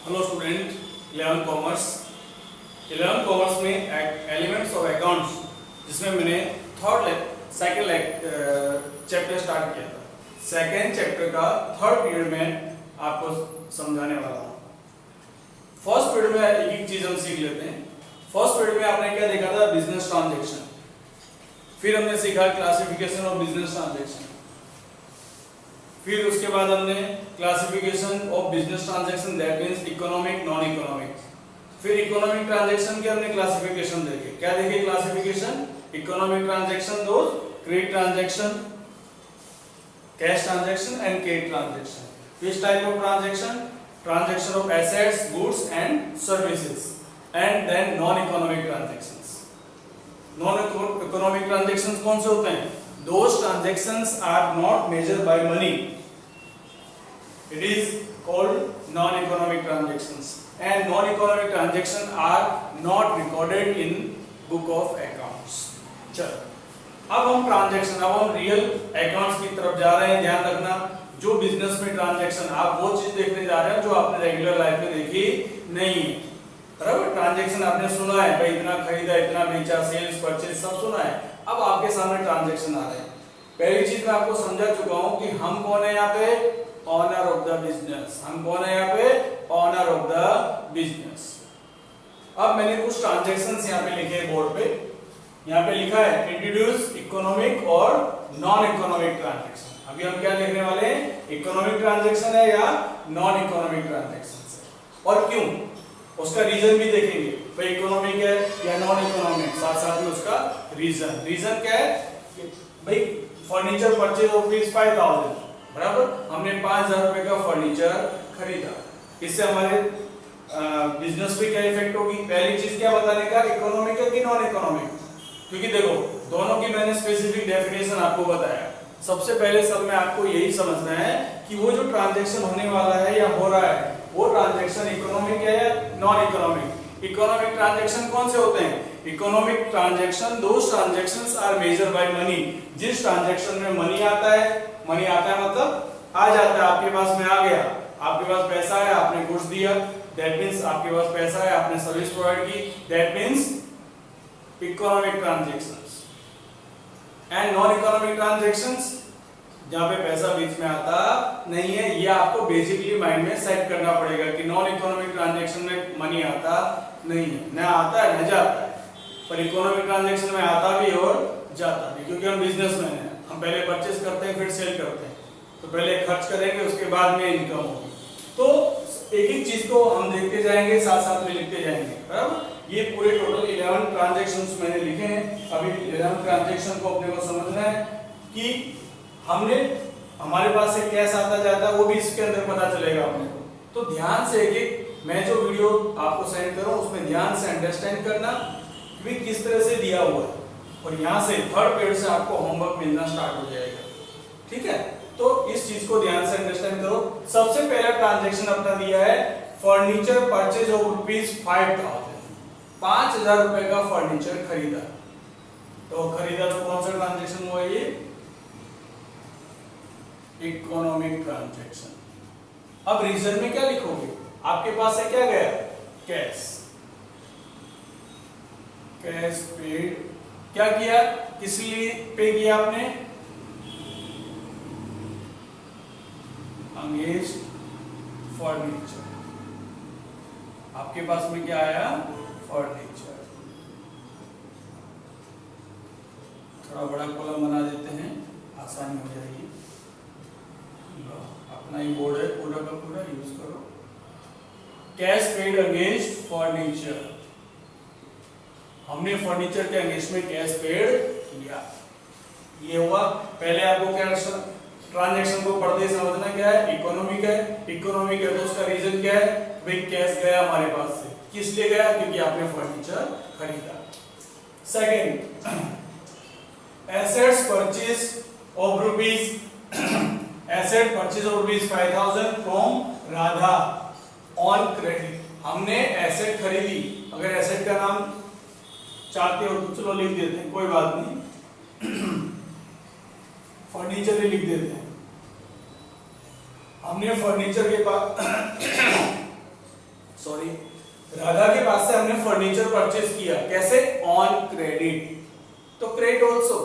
Hello student, 11 commerce. 11 commerce में elements of accounts, जिसमें मैंने सेकंड चैप्टर स्टार्ट किया था। सेकंड चैप्टर का थर्ड पीरियड में आपको समझाने वाला हूँ। फर्स्ट पीरियड में एक एक चीज हम सीख लेते हैं। फर्स्ट पीरियड में आपने क्या देखा था? Business transaction. फिर हमने सीखा क्लासिफिकेशन ऑफ बिजनेस ट्रांजैक्शन। फिर उसके बाद हमने classification of business transaction, that means economic, non economic. फिर इकोनॉमिक ट्रांजैक्शन के हमने क्लासिफिकेशन देखे। क्या देखे classification? Economic transaction, those credit transaction, cash transaction and credit transaction. Which type of transaction? Transaction of assets, goods and services, and then non-economic transactions. Non-economic transactions कौन से होते हैं? Those transactions are not measured by money. It is called non-economic transactions, and non-economic transactions are not recorded in book of accounts. चलो, अब हम real accounts की तरफ जा रहे हैं। ध्यान रखना, जो बिजनेस में ट्रांजैक्शन, आप वो चीज देखने जा रहे हैं जो आपने रेगुलर लाइफ में देखी नहीं है। बराबर, ट्रांजैक्शन आपने सुना है, भाई इतना खरीदा, इतना बेचा, सेल्स परचेज सब सुना है। अब आपके सामने ट्रांजैक्शन आ रहे हैं। पहली चीज मैं आपको समझा चुका हूं कि हम कौन है यहाँ पे? Owner of the business. हम कौन है यहाँ पे? Owner of the business. अब मैंने कुछ ट्रांजैक्शंस यहाँ पे लिखे हैं बोर्ड पे। यहाँ पे लिखा है इंट्रोड्यूस इकोनॉमिक और नॉन इकोनॉमिक ट्रांजैक्शन। अभी हम क्या देखने वाले हैं? इकोनॉमिक ट्रांजैक्शन है या नॉन इकोनॉमिक ट्रांजैक्शन है, और क्यों, उसका रीजन भी देखेंगे। भाई इकोनॉमिक है या नॉन इकोनॉमिक, साथ साथ में उसका रीजन क्या है? भाई फर्नीचर परचेज ऑफ ₹5000, बराबर, हमने 5000 रुपए का फर्नीचर खरीदा। इससे हमारे बिजनेस पे क्या इफेक्ट होगी? पहली चीज क्या बताने का, इकोनॉमिक है कि नॉन इकोनॉमिक? क्योंकि देखो, दोनों की मैंने स्पेसिफिक डेफिनेशन आपको बताया। सबसे पहले सब में आपको यही समझना है कि वो जो ट्रांजैक्शन होने वाला है या हो रहा है, वो ट्रांजैक्शन इकोनॉमिक है या नॉन इकोनॉमिक। इकोनॉमिक ट्रांजैक्शन कौन से होते हैं? Economic transaction, those transactions are measured by money. जिस ट्रांजैक्शन में मनी आता है, मनी आता है मतलब आ जाता है, आपके पास में आ गया, आपके पास पैसा है, आपने गुड्स दिया, दैट मींस आपके पास पैसा है, आपने सर्विस प्रोवाइड की, that means economic transactions. And non economic transactions, जहां पे पैसा बीच में आता नहीं है। ये आपको बेसिकली माइंड में सेट करना पड़ेगा कि नॉन इकोनॉमिक ट्रांजैक्शन में मनी आता नहीं है, ना आता है ना जाता है, पर इकोनॉमिक ट्रांजैक्शन में आता भी और जाता भी, क्योंकि हम बिजनेसमैन हैं। हम पहले परचेज करते हैं, फिर सेल करते हैं, तो पहले खर्च करेंगे, उसके बाद में इनकम होगी। तो एक एक चीज को हम देखते जाएंगे, साथ साथ में लिखते जाएंगे, बराबर। ये पूरे टोटल 11 ट्रांजैक्शंस मैंने लिखे हैं। अभी 11 ट्रांजैक्शन को अपने को समझना है कि हमने, हमारे पास से कैश आता जाता है, वो भी इसके अंदर पता चलेगा अपने को। तो ध्यान से एक एक मैं जो वीडियो आपको सेंड कर रहा हूं, उसमें ध्यान से अंडरस्टैंड करना कि किस तरह से दिया हुआ है, और यहाँ से थर्ड पीरियड से आपको होमवर्क मिलना स्टार्ट हो जाएगा। ठीक है, तो इस चीज को ध्यान से अंडरस्टैंड करो। सबसे पहला ट्रांजैक्शन अपना दिया है फर्नीचर परचेज ऑफ ₹5000। 5000 रुपए का फर्नीचर खरीदा। तो खरीदा तो कौन सा ट्रांजैक्शन हुआ? ये इकोनॉमिक ट्रांजैक्शन। अब रीजन में क्या लिखोगे? आपके पास से क्या गया? कैश। Cash paid. क्या किया? किस लिए पे किया आपने? Against furniture. आपके पास में क्या आया? फर्नीचर। थोड़ा बड़ा कॉलम बना देते हैं, आसानी हो जाएगी। अपना ही बोर्ड है, पूरा का पूरा यूज करो। Cash paid against furniture. हमने फर्नीचर के अगेंस्ट में कैश पेड किया। ये हुआ। पहले आपको क्या ट्रांजैक्शन को पढ़ते समझना क्या है? इकोनॉमिक है। इकोनॉमिक है तो उसका रीजन क्या है? भाई कैश गया हमारे पास से, किस लिए गया? क्योंकि आपने फर्नीचर खरीदा। Second, assets purchase of asset purchase of ₹5000 from Radha on credit. हमने एसेट खरीदी। अगर एसेट का नाम चाहते हो तो चलो लिख देते हैं, कोई बात नहीं, फर्नीचर ही लिख देते हैं। हमने फर्नीचर के पास सॉरी, राधा के पास से हमने फर्नीचर परचेज किया, कैसे? On credit. तो क्रेडिट ऑल्सो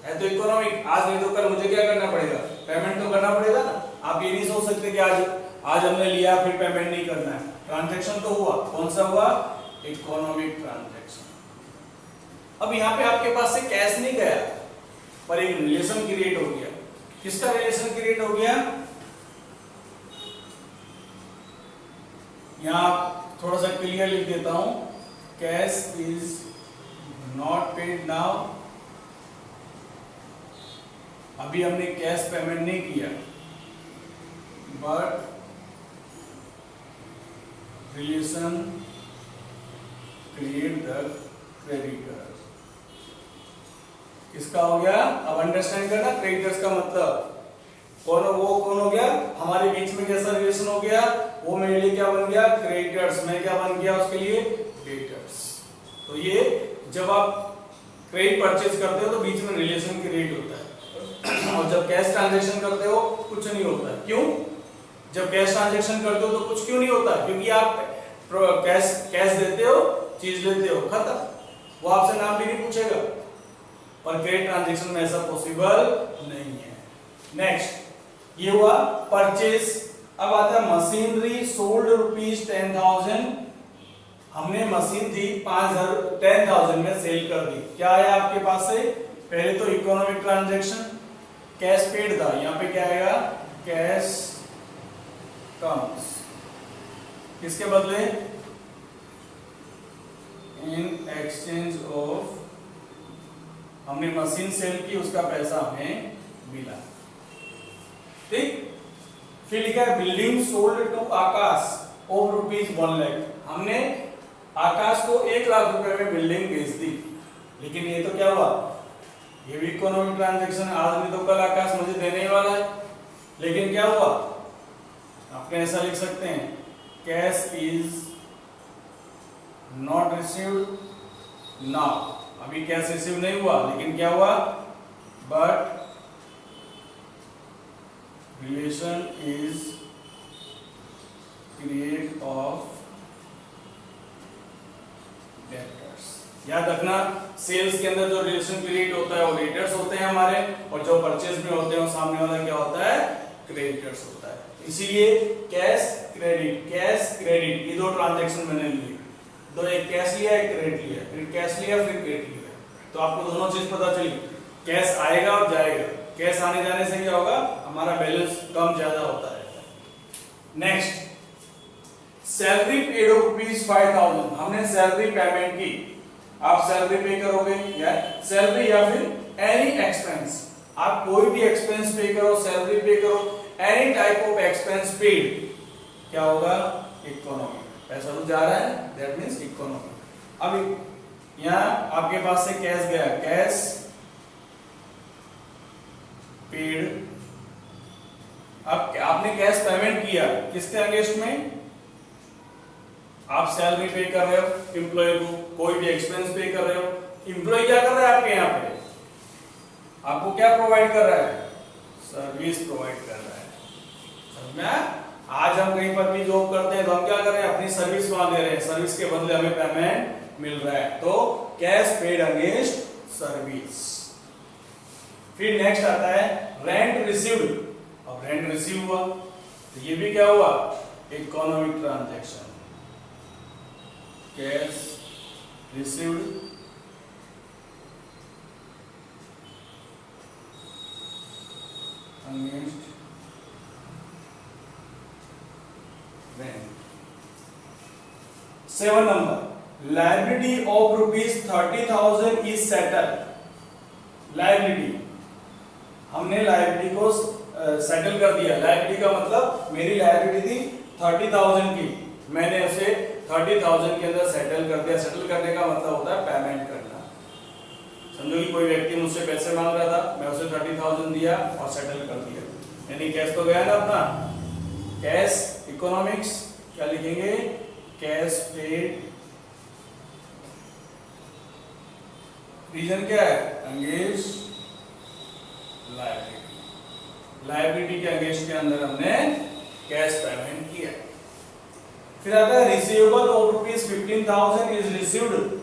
है तो इकोनॉमिक। आज नहीं तो कल मुझे क्या करना पड़ेगा? पेमेंट तो करना पड़ेगा ना। आप ये नहीं सोच सकते कि आज हमने लिया फिर पेमेंट नहीं करना है। ट्रांजैक्शन तो हुआ, कौन सा हुआ? Economic transaction. अब यहाँ पे आपके पास से कैश नहीं गया पर एक रिलेशन क्रिएट हो गया। किसका रिलेशन क्रिएट हो गया? यहाँ थोड़ा सा क्लियर लिख देता हूं, cash is not paid now. अभी हमने कैश पेमेंट नहीं किया, but relation create the creditor. किसका हो गया? अब अंडरस्टैंड करना, क्रेडिटर्स का मतलब कौन हो गया? हमारे बीच में कैसा रिलेशन हो गया? वो मेरे लिए क्या बन गया? क्रेडिटर्स। मैं क्या बन गया उसके लिए? डेटर्स। तो ये जब आप क्रेडिट परचेज करते हो तो बीच में रिलेशन क्रिएट होता है और जब कैश ट्रांजैक्शन करते हो कुछ नहीं होता। क्यों? जब कैश ट्रांजैक्शन करते हो तो कुछ क्यों नहीं होता? क्योंकि आप कैश देते हो, चीज लेते हो, खत्म। वो आपसे नाम भी नहीं पूछेगा। पर क्रेडिट ट्रांजैक्शन में ऐसा पॉसिबल नहीं है। नेक्स्ट, ये हुआ परचेज। अब आता है मशीनरी सोल्ड ₹10,000। हमने मशीन थी 10,000 में सेल कर दी। क्या है आपके पास से? पहले तो इकोनॉमिक ट्रांजैक्शन, कैश पेड था। यहाँ पे क्या आएगा? Cash comes. किसके बदले? इन एक्सचेंज ऑफ, हमने मशीन सेल की, उसका पैसा हमें मिला। ठीक। फिर लिखा है building sold to Aakash of ₹1 lakh. हमने आकाश को 1 लाख रुपए में बिल्डिंग बेच दी। लेकिन ये तो क्या हुआ? ये भी इकोनॉमिक ट्रांजैक्शन। आज नहीं तो कल आकाश मुझे देने ही वाला है। लेकिन क्या हुआ? आपने ऐसा लिख सकते हैं, cash is not received now. अभी कैश रिसीव नहीं हुआ, लेकिन क्या हुआ? But relation is create of debtors. याद रखना, सेल्स के अंदर जो रिलेशन क्रिएट होता है वो डेटर्स होते हैं हमारे, और जो परचेज में होते हैं वो सामने वाला क्या होता है? क्रेडिटर्स होता है। इसीलिए कैश क्रेडिट, कैश क्रेडिट, ये दो ट्रांजैक्शन मैंने लिए। दो, एक कैश लिया, एक क्रेडिट लिया, फिर कैश लिया फिर क्रेडिट लिया। तो आपको दोनों चीज पता चली, कैश आएगा और जाएगा। कैश आने जाने से क्या होगा? हमारा बैलेंस कम ज्यादा होता है। Next, salary paid of ₹5,000। हमने सैलरी पेमेंट की। आप सैलरी पे करोगे या सैलरी या फिर एनी एक्सपेंस, आप कोई भी एक्सपेंस पे करो, सैलरी पे करो, any type of expense paid, क्या होगा? इकोनॉमिक। पैसा तो जा रहा है, दैट मींस इकोनॉमिक। अब यहाँ आपके पास से कैश गया, कैश पेड। अब आपने कैश पेमेंट किया, किसके अगेंस्ट में? आप सैलरी पे कर रहे हो एम्प्लॉय को, कोई भी एक्सपेंस पे कर रहे हो। एम्प्लॉय क्या कर रहा है आपके यहाँ पे? आपको क्या प्रोवाइड कर रहा है? सर्विस प्रोवाइड कर रहा है। समझ में? आज हम कहीं पर भी जॉब करते हैं तो हम क्या कर रहे हैं? अपनी सर्विस वहां दे रहे हैं, सर्विस के बदले हमें पेमेंट मिल रहा है। तो कैश पेड अगेंस्ट सर्विस। फिर नेक्स्ट आता है रेंट रिसीव्ड। अब रेंट रिसीव हुआ तो ये भी क्या हुआ? Economic transaction. Cash received against rent. 7 number, liability of ₹30,000 is settle. Liability, हमने लायबिलिटी को सेटल कर दिया। लायबिलिटी का मतलब मेरी लायबिलिटी थी 30,000 की, मैंने उसे 30,000 के अंदर सेटल कर दिया। सेटल करने का मतलब होता है पेमेंट करना। समझो कि कोई व्यक्ति मुझसे पैसे मांग रहा था, मैं उसे 30,000 दिया और सेटल कर दिया, यानी कैश तो गया ना अपना। कैश इकोनॉमिक्स, क्या लिखेंगे? Cash paid. रीजन क्या है? Against liability. लायबिलिटी के अगेंस्ट के अंदर हमने कैश पेमेंट किया। फिर आता है रिसीवेबल ऑफ ₹15,000 इज रिसीव्ड।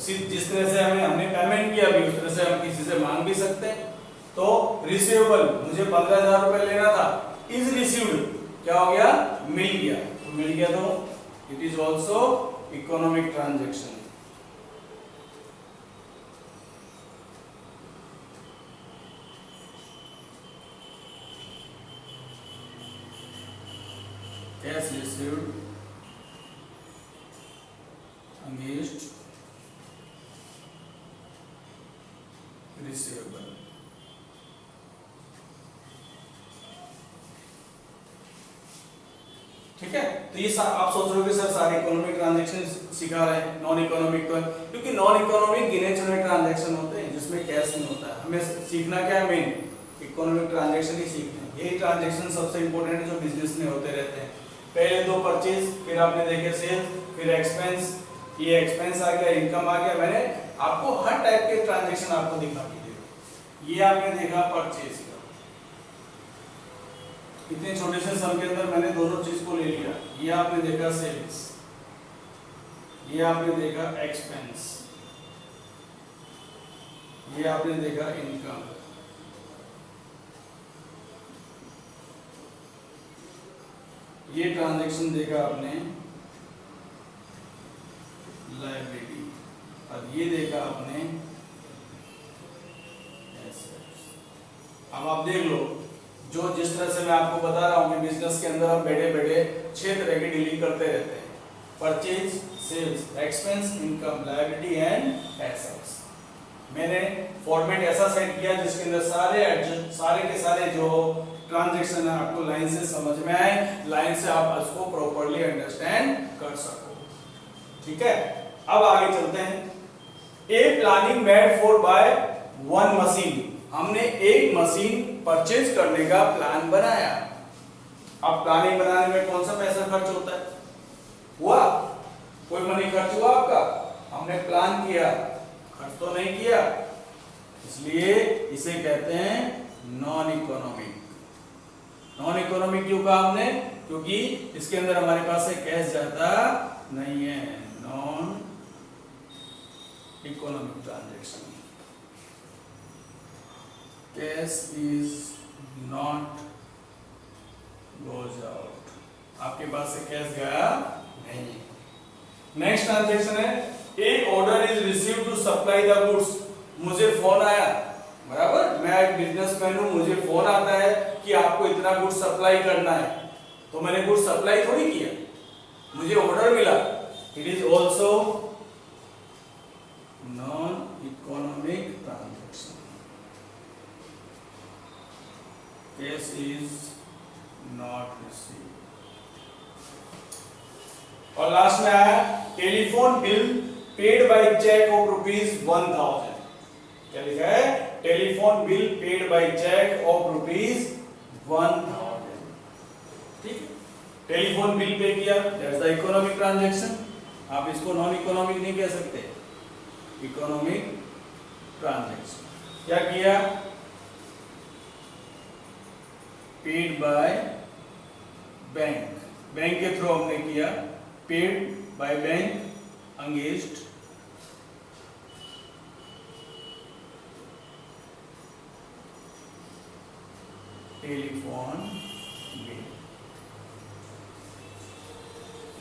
जिस तरह से हमने पेमेंट किया अभी उस तरह से हम किसी से मांग भी सकते हैं। तो रिसीवेबल मुझे 15,000 रुपए लेना था, इज रिसीव्ड क्या हो गया, मिल गया। तो मिल गया तो it is also economic transaction. Cash received against receivable. ठीक है, तो ये आप सोच रहे हो कि सर सारे इकोनॉमिक ट्रांजैक्शन सिखा रहे हैं, नॉन इकोनॉमिक तो है, क्योंकि नॉन इकोनॉमिक गिने चुने ट्रांजैक्शन होते हैं जिसमें कैश नहीं होता है। हमें सीखना क्या है, मेन इकोनॉमिक ट्रांजैक्शन ही सीखना है। यही ट्रांजैक्शन सबसे इंपॉर्टेंट है जो बिजनेस में होते रहते हैं। पहले दो परचेज, फिर आपने देखे सेल्स, फिर एक्सपेंस, ये एक्सपेंस आ गया, इनकम आ गया। मैंने आपको हर टाइप के ट्रांजैक्शन आपको दिखा दिए। ये आपने देखा परचेज का, इतने छोटे से सम के अंदर मैंने दोनों चीज को ले लिया। ये आपने देखा सेल्स, ये आपने देखा एक्सपेंस, ये आपने देखा इनकम। ये ट्रांजैक्शन देखा आपने लायबिलिटी, और ये देखा आपने एसेट्स। अब आप देख लो, जो जिस तरह से मैं आपको बता रहा हूं कि बिजनेस के अंदर हम बैठे बैठे 6 तरह की डीलिंग करते रहते हैं, purchase, sales, expense, income, liability and assets. मैंने फॉर्मेट ऐसा सेट किया जिसके अंदर सारे के सारे जो ट्रांजैक्शन है आपको लाइन से समझ में आए, लाइन से आप उसको प्रॉपर्ली अंडरस्टैंड कर सको। ठीक है, अब आगे चलते हैं। A planning made for by one machine, हमने एक मशीन परचेज करने का प्लान बनाया। अब प्लानिंग बनाने में कौन सा पैसा खर्च होता है, हुआ कोई मनी खर्च हुआ आपका? हमने प्लान किया, खर्च तो नहीं किया, इसलिए इसे कहते हैं नॉन इकोनॉमिक। नॉन इकोनॉमिक क्यों कहा हमने? क्योंकि इसके अंदर हमारे पास से कैश जाता नहीं है। Non economic transaction, cash is not goes out, आपके पास से कैश गया नहीं। नेक्स्ट ट्रांजैक्शन है, एक order is received to supply the goods. मुझे फोन आया, बराबर, मैं एक बिजनेसमैन हूं, मुझे फोन आता है कि आपको इतना गुड्स सप्लाई करना है, तो मैंने गुड्स सप्लाई थोड़ी किया, मुझे ऑर्डर मिला। It is also non economic transaction. Cash is not received. और लास्ट में आया telephone bill paid by cheque of ₹1000। क्या लिखा है? Telephone bill paid by cheque of ₹1000। ठीक, टेलीफोन बिल पे किया, दैट्स द इकोनॉमिक ट्रांजैक्शन। आप इसको नॉन इकोनॉमिक नहीं कह सकते, इकोनॉमिक ट्रांजैक्शन। क्या किया? पेड बाय बैंक, बैंक के थ्रू हमने किया, paid by bank against telephone bill.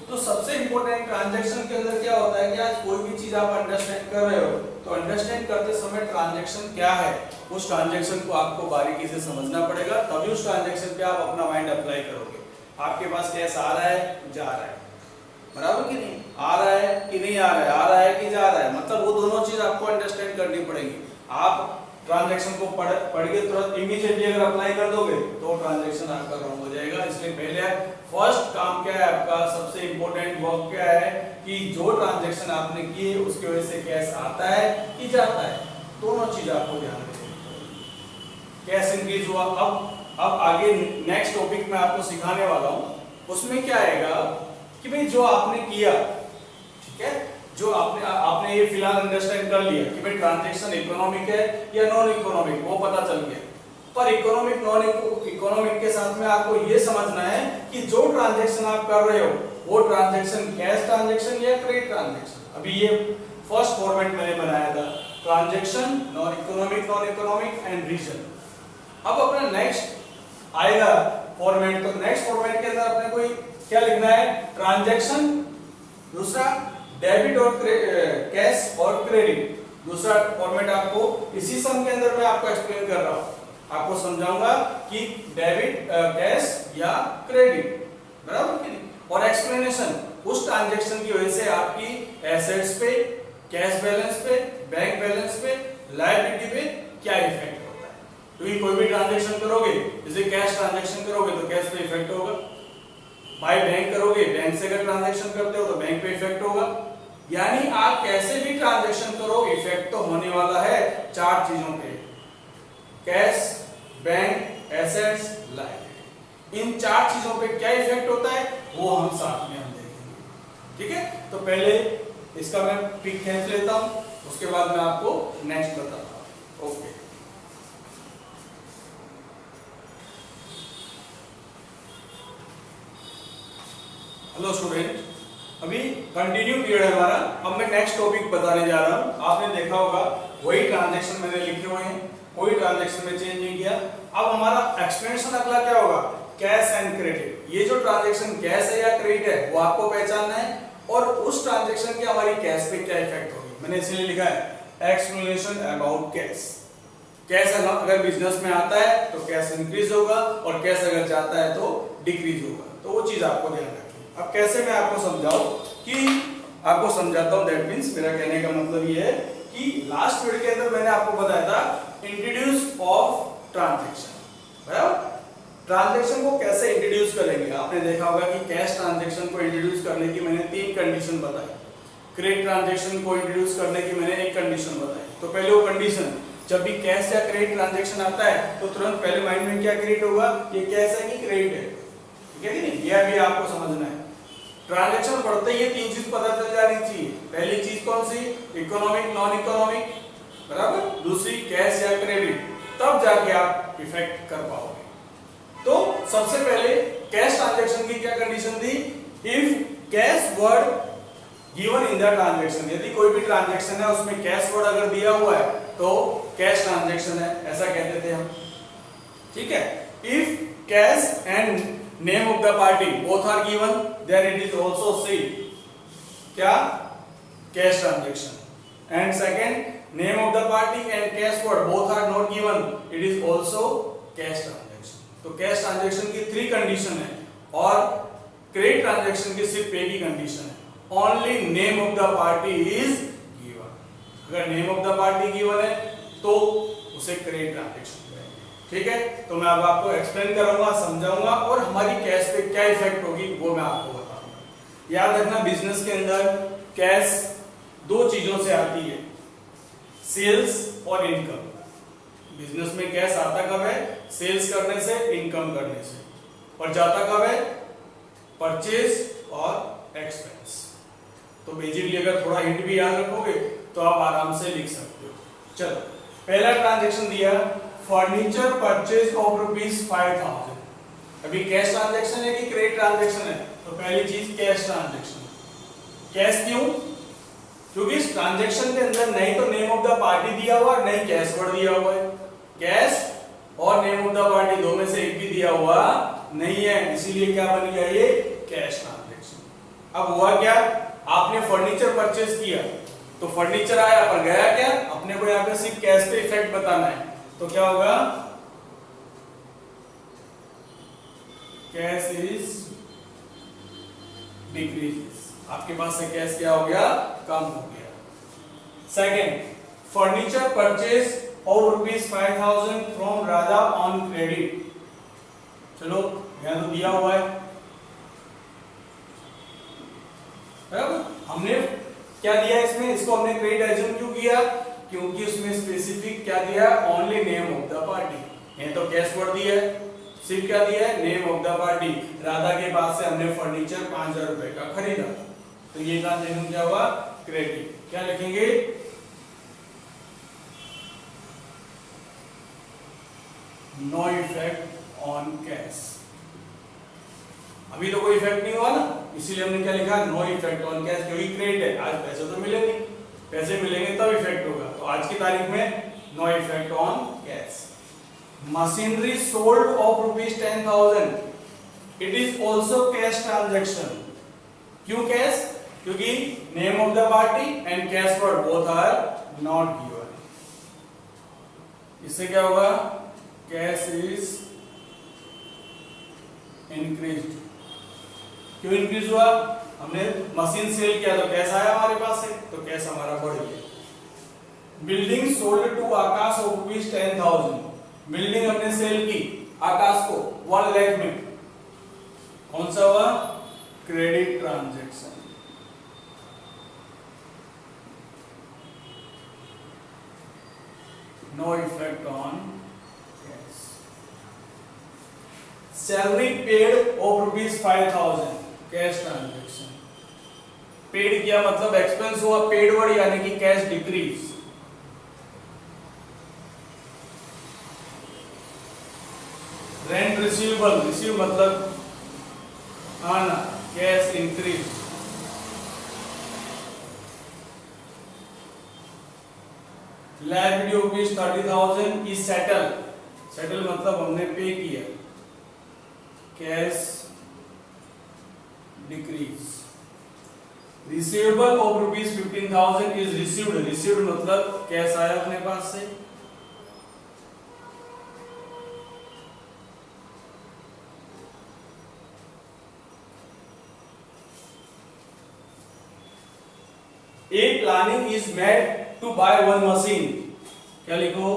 तो सबसे इंपॉर्टेंट ट्रांजैक्शन के अंदर क्या होता है कि आज कोई भी चीज आप अंडरस्टैंड कर रहे हो तो अंडरस्टैंड करते समय ट्रांजैक्शन क्या है उस ट्रांजैक्शन को आपको बारीकी से समझना पड़ेगा, तभी उस ट्रांजैक्शन पे आप अपना माइंड अप्लाई करोगे। आपके पास कैश आ रहा है, जा रहा है, बराबर कि नहीं? आ रहा है कि नहीं आ रहा है, आ रहा है कि जा रहा है, मतलब वो दोनों चीज आपको अंडरस्टैंड करनी पड़ेगी। आप ट्रांजैक्शन को पढ़ के तुरंत इमीडिएटली अगर अप्लाई कर दोगे तो ट्रांजैक्शन आपका रॉन्ग हो जाएगा। इसलिए पहले फर्स्ट काम क्या है आपका, सबसे इंपॉर्टेंट वर्क क्या है कि जो ट्रांजैक्शन आपने की उसकी वजह से कैश आता है कि जाता है, दोनों चीज आपको ध्यान रखनी है। कैश इंक्रीज हुआ, अब आगे नेक्स्ट टॉपिक में आपको सिखाने वाला हूं, उसमें क्या आएगा कि भाई जो आपने किया, ठीक है, जो आपने ये फिलहाल अंडरस्टैंड कर लिया कि भाई ट्रांजैक्शन इकोनॉमिक है या नॉन इकोनॉमिक, वो पता चल गया। पर इकोनॉमिक नॉन इकोनॉमिक के साथ में आपको ये समझना है कि जो ट्रांजैक्शन आप कर रहे हो वो ट्रांजैक्शन कैश ट्रांजैक्शन या क्रेडिट ट्रांजैक्शन। अभी ये फर्स्ट फॉर्मेट मैंने बनाया था, transaction, non economic and reason. अब अपना नेक्स्ट आएगा फॉर्मेट, तो नेक्स्ट फॉर्मेट के अंदर अपने को क्या लिखना है, ट्रांजैक्शन, दूसरा डेबिट और कैश और क्रेडिट। दूसरा फॉर्मेट आपको इसी सम के अंदर मैं आपको एक्सप्लेन कर रहा हूं, आपको समझाऊंगा कि डेबिट कैश या क्रेडिट, बराबर कि नहीं। और एक्सप्लेनेशन उस ट्रांजैक्शन की वजह से आपकी एसेट्स पे, कैश बैलेंस पे, बैंक बैलेंस पे, लायबिलिटी पे क्या इफेक्ट होता है। क्योंकि कोई भी ट्रांजैक्शन करोगे, जैसे कैश ट्रांजैक्शन करोगे तो कैश पे इफेक्ट होगा, बाय बैंक करोगे, बैंक से अगर ट्रांजैक्शन करते हो तो बैंक पे इफेक्ट होगा। यानी आप कैसे भी ट्रांजैक्शन करो इफेक्ट तो होने वाला है चार चीजों पे, कैश, बैंक, एसेट्स, लायबिलिटी। इन चार चीजों पे क्या इफेक्ट होता है वो हम साथ में हम देखेंगे, ठीक है। तो पहले इसका मैं पिक खींच लेता हूं, उसके बाद मैं आपको नेक्स्ट बताता हूं। ओके, हेलो स्टूडेंट, अभी कंटिन्यू पीरियड है हमारा। अब मैं नेक्स्ट टॉपिक बताने जा रहा हूं। आपने देखा होगा वही ट्रांजैक्शन मैंने लिखे हुए हैं, कोई ट्रांजैक्शन में चेंज नहीं किया। अब हमारा एक्सप्लेनेशन अगला क्या होगा, कैश एंड क्रेडिट। ये जो ट्रांजैक्शन कैश है या क्रेडिट है वो आपको पहचानना है, और उस ट्रांजैक्शन की हमारी कैश पे क्या इफेक्ट होगी। मैंने इसलिए लिखा है एक्सप्लेनेशन अबाउट कैश। कैश अगर बिजनेस में आता है तो कैश इंक्रीज होगा, और कैश अगर जाता है तो डिक्रीज होगा। तो वो चीज आपको ध्यान रखनी। अब कैसे मैं आपको समझाऊं कि आपको समझाता हूं, दैट मींस मेरा कहने का मतलब ये है कि लास्ट पीरियड के अंदर मैंने आपको बताया था इंट्रोड्यूस ऑफ ट्रांजैक्शन, बराबर। ट्रांजैक्शन को कैसे इंट्रोड्यूस करेंगे, आपने देखा होगा कि कैश ट्रांजैक्शन को इंट्रोड्यूस करने की मैंने 3 कंडीशन बताई, क्रेडिट ट्रांजैक्शन को इंट्रोड्यूस करने की मैंने 1 कंडीशन बताई। तो पहले वो कंडीशन, जब भी कैश या क्रेडिट ट्रांजैक्शन आता है तो तुरंत पहले माइंड में क्या क्रिएट होगा, ये कैश है कि क्रेडिट है, ठीक है कि नहीं, ये अभी आपको समझना है। ट्रांजैक्शन पढ़ते ही ये 3 चीज पता चल जानी चाहिए। पहली चीज कौन सी, इकोनॉमिक नॉन इकोनॉमिक, बराबर। दूसरी कैश या क्रेडिट, तब जाके आप इफेक्ट कर पाओगे। तो सबसे पहले कैश ट्रांजैक्शन की क्या कंडीशन थी, if cash word given in the transaction. यदि कोई भी ट्रांजैक्शन है उसमें कैश वर्ड अगर दिया हुआ है तो कैश ट्रांजैक्शन है, ऐसा कहते थे हम, ठीक है। If cash and name of the party both are given then it is also see क्या, cash transaction. And second, name of the party and cash word both are not given, it is also cash transaction. तो cash transaction की 3 condition है, और credit transaction की सिर्फ एक ही condition है, only name of the party is given. अगर name of the party given है तो उसे credit transaction करेंगे, ठीक है। तो मैं अब आपको एक्सप्लेन करूंगा, समझाऊंगा, और हमारी कैश पे क्या इफेक्ट होगी वो मैं आपको बताऊंगा। याद रखना, बिजनेस के अंदर कैश 2 चीजों से आती है, सेल्स और इनकम। बिजनेस में कैश आता कब है, सेल्स करने से, इनकम करने से, और जाता कब है, परचेज और एक्सपेंस। तो बेसिकली अगर थोड़ा हिंट भी याद रखोगे तो आप आराम से लिख सकते हो। चलो, पहला ट्रांजैक्शन दिया, फर्नीचर परचेज ऑफ ₹5000। अभी कैश ट्रांजैक्शन है कि क्रेडिट ट्रांजैक्शन है, तो पहली चीज कैश ट्रांजैक्शन। कैश क्यों, क्योंकि इस ट्रांजैक्शन के अंदर नहीं तो नेम ऑफ द पार्टी दिया हुआ है, नहीं कैश वर्ड दिया हुआ है। कैश और नेम ऑफ द पार्टी दो में से एक भी दिया हुआ नहीं है, इसीलिए क्या बन गया ये कैश ट्रांजैक्शन। अब हुआ क्या, आपने फर्नीचर परचेज किया तो फर्नीचर आया, पर गया क्या, अपने को यहाँ पे सिर्फ कैश पे इफेक्ट बताना है। तो क्या होगा, कैश इज डिक्रीज, आपके पास से कैश क्या हो गया, कम हो गया। Second, furniture purchase of ₹5000 from Raja on credit. चलो यहां तो दिया हुआ है, बराबर। हमने क्या दिया इसमें, इसको हमने क्रेडिट एज्यूम क्यों किया, क्योंकि उसमें स्पेसिफिक क्या दिया, only name of the party. ये तो कैश वर्ड दिया है, सिर्फ क्या दिया है, name of the party. Radha के पास से हमने फर्नीचर 5000 रुपए का खरीदा, तो ये ट्रांजैक्शन क्या हुआ, क्रेडिट। क्या लिखेंगे, नो इफेक्ट ऑन कैश। अभी तो कोई इफेक्ट नहीं हुआ ना, इसीलिए हमने क्या लिखा, नो इफेक्ट ऑन कैश, क्योंकि क्रेडिट है, आज पैसे तो मिले नहीं, पैसे मिलेंगे तब इफेक्ट होगा। तो आज की तारीख में no effect on cash. Machinery sold of ₹10,000, it is also cash transaction. क्यों कैश? क्योंकि name of the party and cash word both are not given. इससे क्या होगा, कैश इज इंक्रीज्ड। क्यों इंक्रीज हुआ? हमने मशीन सेल किया तो कैश आया हमारे पास से, तो कैश हमारा बढ़ गया। Building sold to Aakash of ₹10,000, building हमने सेल की आकाश को 1 लाख में, कौन सा हुआ, credit transaction. No effect on cash. Salary paid of ₹5,000, cash transaction. Paid किया मतलब एक्सपेंस हुआ, पेड वर्ड यानी कि cash decrease. Rent receivable, receive मतलब आना, cash increase. Liability of ₹30,000 is settle, settle मतलब हमने पे किया, cash decrease. Receivable of ₹15,000 is received, received मतलब कैश आया अपने पास से। A planning is made to buy one machine, क्या लिखो,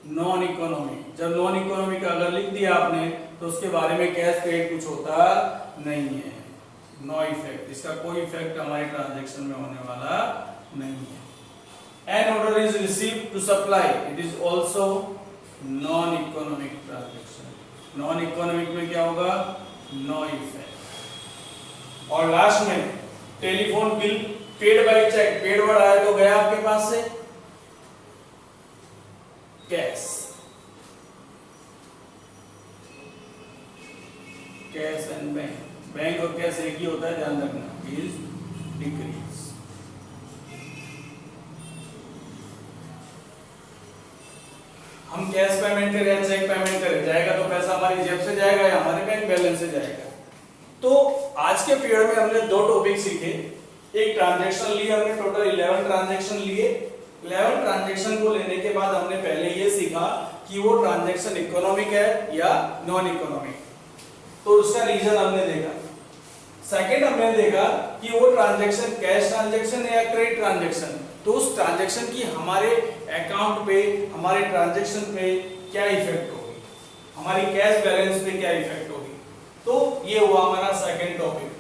नॉन इकोनॉमिक। जब नॉन इकोनॉमिक अगर लिख दिया आपने तो उसके बारे में कैश क्रेडिट कुछ होता नहीं है, नो इफेक्ट, इसका कोई इफेक्ट हमारे ट्रांजैक्शन में होने वाला नहीं है। An order is received to supply, it is also non economic transaction. Non economic में क्या होगा, नो इफेक्ट। और लास्ट में telephone bill paid by cheque, paid word आया तो गया आपके पास से cash, cash and bank, bank और कैश एक ही होता है, ध्यान रखना, इज डिक्रीज। हम कैश पेमेंट करें या चेक पेमेंट करें, जाएगा तो पैसा हमारी जेब से जाएगा या हमारे बैंक बैलेंस से जाएगा। तो आज के पीरियड में हमने 2 टॉपिक सीखे, एक ट्रांजैक्शन लिए हमने, टोटल 11 ट्रांजैक्शन लिए। 11 ट्रांजैक्शन को लेने के बाद हमने पहले ये सीखा कि वो ट्रांजैक्शन इकोनॉमिक है या नॉन इकोनॉमिक, तो उसका रीजन हमने देखा। सेकंड हमने देखा कि वो ट्रांजैक्शन कैश ट्रांजैक्शन है या क्रेडिट ट्रांजैक्शन, तो उस ट्रांजैक्शन की हमारे अकाउंट पे, हमारे ट्रांजैक्शन पे क्या इफेक्ट होगी, हमारी कैश बैलेंस पे क्या इफेक्ट होगी। तो ये हुआ हमारा सेकंड टॉपिक।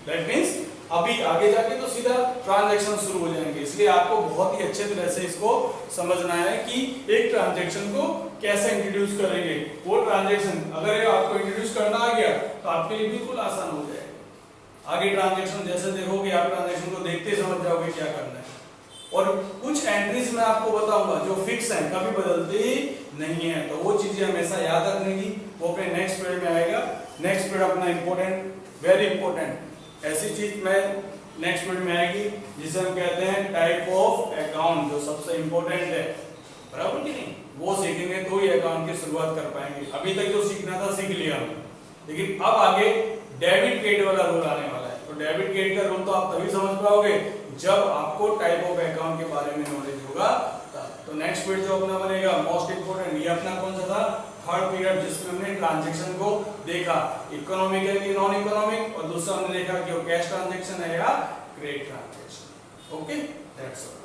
दैट मींस अभी आगे जाके तो सीधा ट्रांजैक्शन शुरू हो जाएंगे, इसलिए आपको बहुत ही अच्छे तरह से इसको समझना है कि एक ट्रांजैक्शन को कैसे इंट्रोड्यूस करेंगे। वो ट्रांजैक्शन अगर आपको इंट्रोड्यूस करना आ गया तो आपके लिए बिल्कुल आसान हो जाएगा। आगे ट्रांजैक्शन जैसे देखोगे आप ट्रांजैक्शन को देखते ही समझ जाओगे क्या करना है। और कुछ एंट्रीज मैं आपको बताऊंगा जो फिक्स हैं, कभी बदलती नहीं है, तो वो चीजें हमेशा याद रखने की, वो अपने नेक्स्ट पीरियड में आएगा। नेक्स्ट पीरियड अपना इंपॉर्टेंट, वेरी इंपॉर्टेंट ऐसी चीज में नेक्स्ट पीरियड में आएगी जिसे हम कहते हैं टाइप ऑफ अकाउंट, जो सबसे इंपॉर्टेंट है, बराबर कि नहीं, वो सीखेंगे तो ही अकाउंट की शुरुआत कर पाएंगे। अभी तक जो सीखना था सीख लिया, लेकिन अब आगे डेबिट क्रेडिट वाला रूल आने वाला है। तो डेबिट क्रेडिट का रूल तो आप तभी समझ पाओगे जब आपको टाइप ऑफ अकाउंट के बारे में नॉलेज होगा। तो नेक्स्ट पीरियड जो अपना बनेगा मोस्ट इंपोर्टेंट, ये अपना कौन सा था, थर्ड पीरियड, जिसमें हमने ट्रांजैक्शन को देखा, इकोनॉमिक है कि नॉन इकोनॉमिक, और दूसरा हमने देखा कि वो कैश ट्रांजैक्शन है या credit transaction. Okay, that's all.